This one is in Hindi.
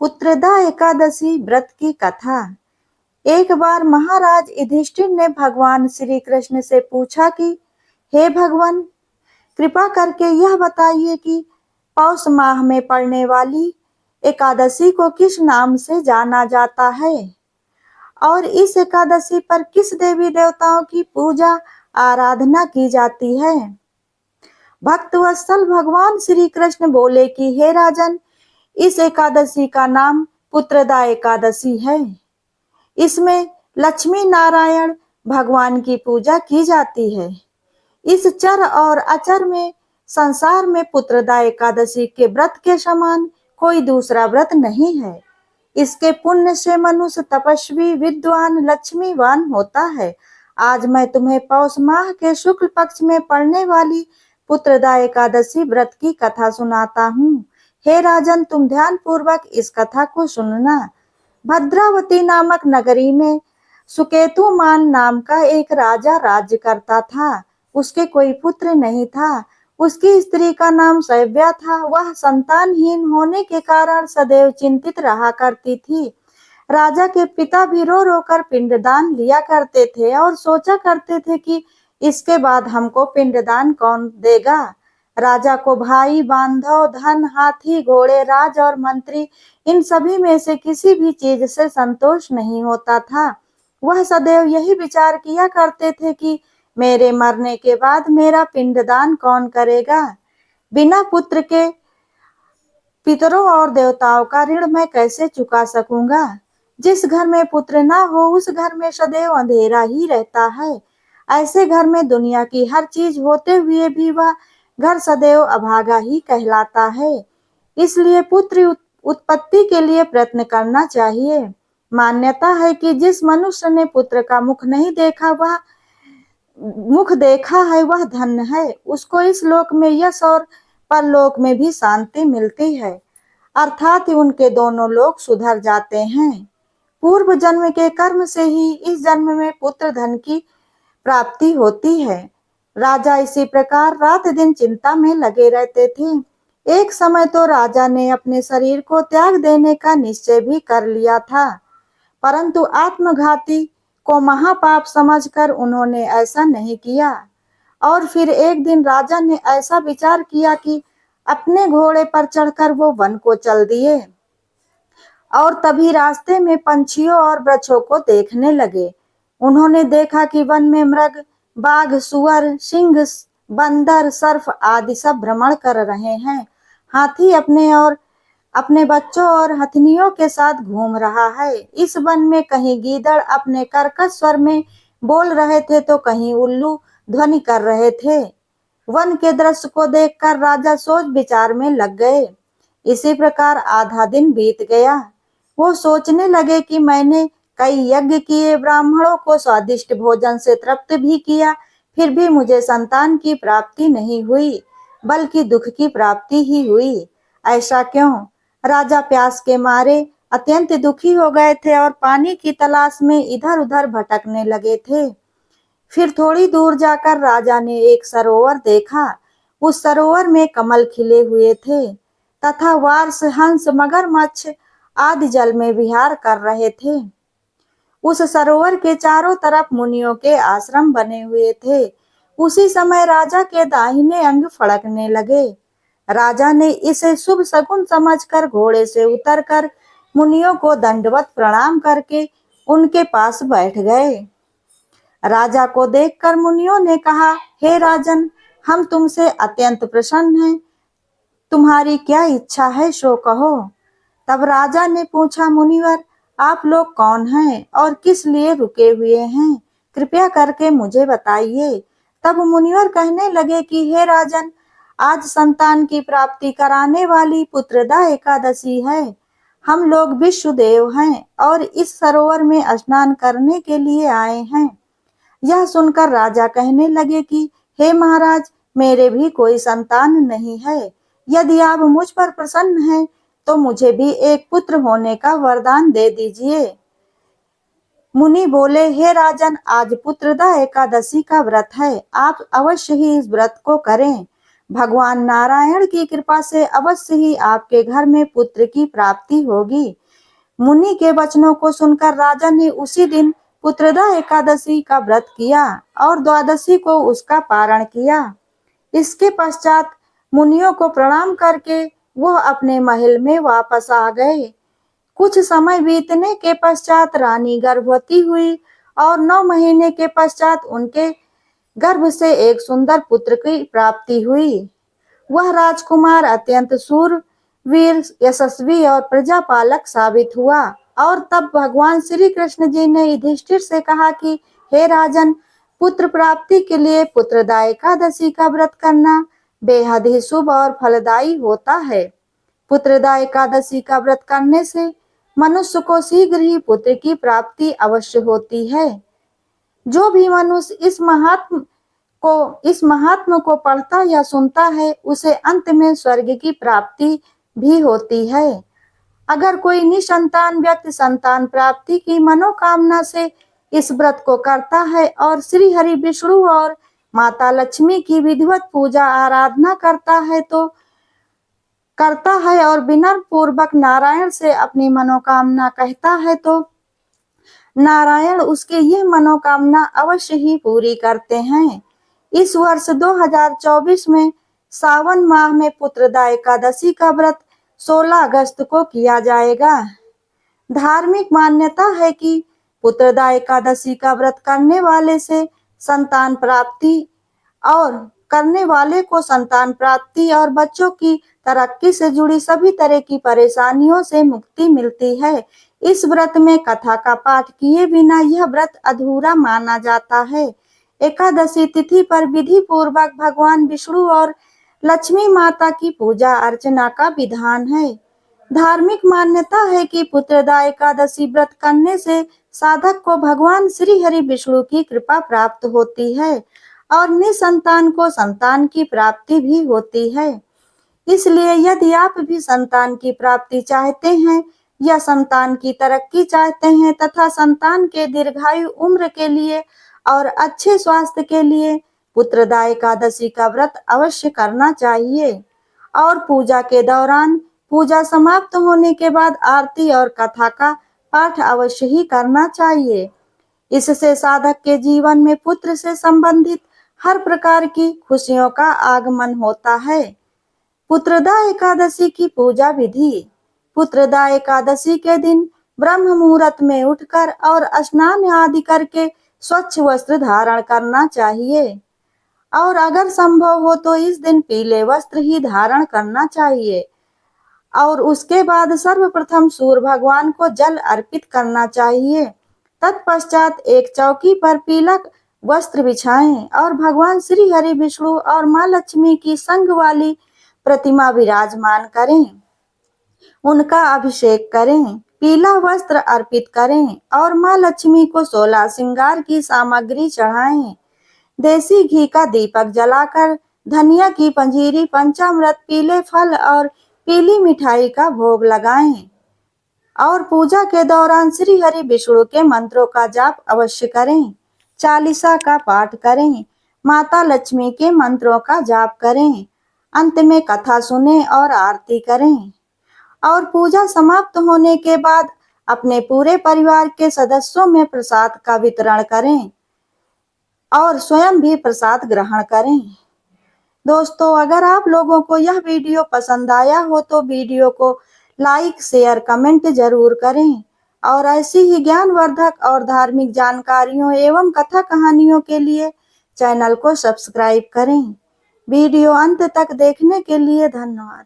पुत्रदा एकादशी व्रत की कथा। एक बार महाराज युधिष्ठिर ने भगवान श्री कृष्ण से पूछा कि हे भगवान, कृपा करके यह बताइए कि पौष माह में पड़ने वाली एकादशी को किस नाम से जाना जाता है और इस एकादशी पर किस देवी देवताओं की पूजा आराधना की जाती है। भक्तवत्सल भगवान श्री कृष्ण बोले कि हे राजन, इस एकादशी का नाम पुत्रदा एकादशी है। इसमें लक्ष्मी नारायण भगवान की पूजा की जाती है। इस चर और अचर में संसार में पुत्रदा एकादशी के व्रत के समान कोई दूसरा व्रत नहीं है। इसके पुण्य से मनुष्य तपस्वी, विद्वान, लक्ष्मीवान होता है। आज मैं तुम्हें पौष माह के शुक्ल पक्ष में पड़ने वाली पुत्रदा एकादशी व्रत की कथा सुनाता हूँ। हे राजन, तुम ध्यान पूर्वक इस कथा को सुनना। भद्रावती नामक नगरी में सुकेतुमान नाम का एक राजा राज्य करता था। उसके कोई पुत्र नहीं था। उसकी स्त्री का नाम सव्या था। वह संतानहीन होने के कारण सदैव चिंतित रहा करती थी। राजा के पिता भी रो रो कर पिंडदान लिया करते थे और सोचा करते थे कि इसके बाद हमको पिंडदान कौन देगा। राजा को भाई, बांधव, धन, हाथी, घोड़े, राज और मंत्री, इन सभी में से किसी भी चीज से संतोष नहीं होता था। वह सदैव यही विचार किया करते थे कि मेरे मरने के बाद मेरा पिंडदान कौन करेगा। बिना पुत्र के पितरों और देवताओं का ऋण मैं कैसे चुका सकूंगा। जिस घर में पुत्र ना हो उस घर में सदैव अंधेरा ही रहता है। ऐसे घर में दुनिया की हर चीज होते हुए भी वह घर सदैव अभागा ही कहलाता है। इसलिए पुत्र उत्पत्ति के लिए प्रयत्न करना चाहिए। मान्यता है कि जिस मनुष्य ने पुत्र का मुख नहीं देखा वह धन्य है। उसको इस लोक में यश और परलोक में भी शांति मिलती है, अर्थात उनके दोनों लोक सुधर जाते हैं। पूर्व जन्म के कर्म से ही इस जन्म में पुत्र धन की प्राप्ति होती है। राजा इसी प्रकार रात दिन चिंता में लगे रहते थे। एक समय तो राजा ने अपने शरीर को त्याग देने का निश्चय भी कर लिया था, परंतु आत्मघाती को महापाप समझकर उन्होंने ऐसा नहीं किया। और फिर एक दिन राजा ने ऐसा विचार किया कि अपने घोड़े पर चढ़कर वो वन को चल दिए और तभी रास्ते में पंछियों और वृक्षों को देखने लगे। उन्होंने देखा कि वन में मृग, बाघ, सुअर, सिंह, बंदर, सर्प आदि सब भ्रमण कर रहे हैं। हाथी अपने बच्चों और हथनियों के साथ घूम रहा है। इस वन में कहीं गीदड़ अपने कर्कश स्वर में बोल रहे थे तो कहीं उल्लू ध्वनि कर रहे थे। वन के दृश्य को देखकर राजा सोच विचार में लग गए। इसी प्रकार आधा दिन बीत गया। वो सोचने लगे कि मैंने कई यज्ञ किए, ब्राह्मणों को स्वादिष्ट भोजन से तृप्त भी किया, फिर भी मुझे संतान की प्राप्ति नहीं हुई, बल्कि दुख की प्राप्ति ही हुई। ऐसा क्यों? राजा प्यास के मारे अत्यंत दुखी हो गए थे और पानी की तलाश में इधर उधर भटकने लगे थे। फिर थोड़ी दूर जाकर राजा ने एक सरोवर देखा। उस सरोवर में कमल खिले हुए थे तथा वार्स, हंस, मगरमच्छ आदि जल में विहार कर रहे थे। उस सरोवर के चारों तरफ मुनियों के आश्रम बने हुए थे। उसी समय राजा के दाहिने अंग फड़कने लगे। राजा ने इसे शुभ शकुन समझकर घोड़े से उतरकर मुनियों को दंडवत प्रणाम करके उनके पास बैठ गए। राजा को देखकर मुनियों ने कहा, हे राजन, हम तुमसे अत्यंत प्रसन्न हैं। तुम्हारी क्या इच्छा है सो कहो। तब राजा ने पूछा, मुनिवर, आप लोग कौन हैं और किस लिए रुके हुए हैं? कृपया करके मुझे बताइए। तब मुनिवर कहने लगे कि हे राजन, आज संतान की प्राप्ति कराने वाली पुत्रदा एकादशी है। हम लोग विश्वदेव हैं और इस सरोवर में स्नान करने के लिए आए हैं। यह सुनकर राजा कहने लगे कि हे महाराज, मेरे भी कोई संतान नहीं है। यदि आप मुझ पर प्रसन्न हैं तो मुझे भी एक पुत्र होने का वरदान दे दीजिए। मुनि बोले, हे राजन, आज पुत्रदा एकादशी का व्रत है। आप अवश्य ही इस व्रत को करें। भगवान नारायण की कृपा से अवश्य ही आपके घर में पुत्र की प्राप्ति होगी। मुनि के वचनों को सुनकर राजा ने उसी दिन पुत्रदा एकादशी का व्रत किया और द्वादशी को उसका पारण किया। इसके पश्चात मुनियों को प्रणाम करके वह अपने महल में वापस आ गए। कुछ समय बीतने के पश्चात रानी गर्भवती हुई और 9 महीने के पश्चात उनके गर्भ से एक सुंदर पुत्र की प्राप्ति हुई। वह राजकुमार अत्यंत शूरवीर, यशस्वी और प्रजापालक साबित हुआ। और तब भगवान श्री कृष्ण जी ने युधिष्ठिर से कहा कि हे राजन, पुत्र प्राप्ति के लिए पुत्रदा एकादशी का व्रत करना बेहद ही शुभ और फलदायी होता है। पुत्रदा एकादशी का व्रत करने से मनुष्य को शीघ्र ही पुत्र की प्राप्ति अवश्य होती है। जो भी मनुष्य इस महात्म को पढ़ता या सुनता है, उसे अंत में स्वर्ग की प्राप्ति भी होती है। अगर कोई निसंतान व्यक्ति संतान प्राप्ति की मनोकामना से इस व्रत को करता है और श्री हरि विष्णु और माता लक्ष्मी की विधिवत पूजा आराधना करता है और विनम्र पूर्वक नारायण से अपनी मनोकामना कहता है, तो नारायण उसकी यह मनोकामना अवश्य ही पूरी करते हैं। इस वर्ष 2024 में सावन माह में पुत्रदा एकादशी का व्रत 16 अगस्त को किया जाएगा। धार्मिक मान्यता है कि पुत्रदा एकादशी का व्रत करने वाले को संतान प्राप्ति और बच्चों की तरक्की से जुड़ी सभी तरह की परेशानियों से मुक्ति मिलती है। इस व्रत में कथा का पाठ किए बिना यह व्रत अधूरा माना जाता है। एकादशी तिथि पर विधि पूर्वक भगवान विष्णु और लक्ष्मी माता की पूजा अर्चना का विधान है। धार्मिक मान्यता है कि पुत्रदा एकादशी व्रत करने से साधक को भगवान श्री हरि विष्णु की कृपा प्राप्त होती है और निसंतान को संतान की प्राप्ति भी होती है। इसलिए यदि आप भी संतान की प्राप्ति चाहते हैं या संतान की तरक्की चाहते हैं तथा संतान के दीर्घायु उम्र के लिए और अच्छे स्वास्थ्य के लिए पुत्रदा एकादशी का व्रत अवश्य करना चाहिए। और पूजा के दौरान, पूजा समाप्त होने के बाद आरती और कथा का पाठ अवश्य ही करना चाहिए। इससे साधक के जीवन में पुत्र से संबंधित हर प्रकार की खुशियों का आगमन होता है। पुत्रदा एकादशी की पूजा विधि। पुत्रदा एकादशी के दिन ब्रह्म मुहूर्त में उठकर और स्नान आदि करके स्वच्छ वस्त्र धारण करना चाहिए और अगर संभव हो तो इस दिन पीले वस्त्र ही धारण करना चाहिए। और उसके बाद सर्वप्रथम सूर्य भगवान को जल अर्पित करना चाहिए। तत्पश्चात एक चौकी पर पीला वस्त्र बिछाएं और भगवान श्री हरि विष्णु और माँ लक्ष्मी की संग वाली प्रतिमा विराजमान करें, उनका अभिषेक करें, पीला वस्त्र अर्पित करें और माँ लक्ष्मी को 16 श्रृंगार की सामग्री चढ़ाएं। देसी घी का दीपक जलाकर धनिया की पंजीरी, पंचामृत, पीले फल और पीली मिठाई का भोग लगाएं और पूजा के दौरान श्री हरि विष्णु के मंत्रों का जाप अवश्य करें। चालीसा का पाठ करें, माता लक्ष्मी के मंत्रों का जाप करें, अंत में कथा सुने और आरती करें और पूजा समाप्त होने के बाद अपने पूरे परिवार के सदस्यों में प्रसाद का वितरण करें और स्वयं भी प्रसाद ग्रहण करें। दोस्तों, अगर आप लोगों को यह वीडियो पसंद आया हो तो वीडियो को लाइक, शेयर, कमेंट जरूर करें और ऐसी ही ज्ञानवर्धक और धार्मिक जानकारियों एवं कथा कहानियों के लिए चैनल को सब्सक्राइब करें। वीडियो अंत तक देखने के लिए धन्यवाद।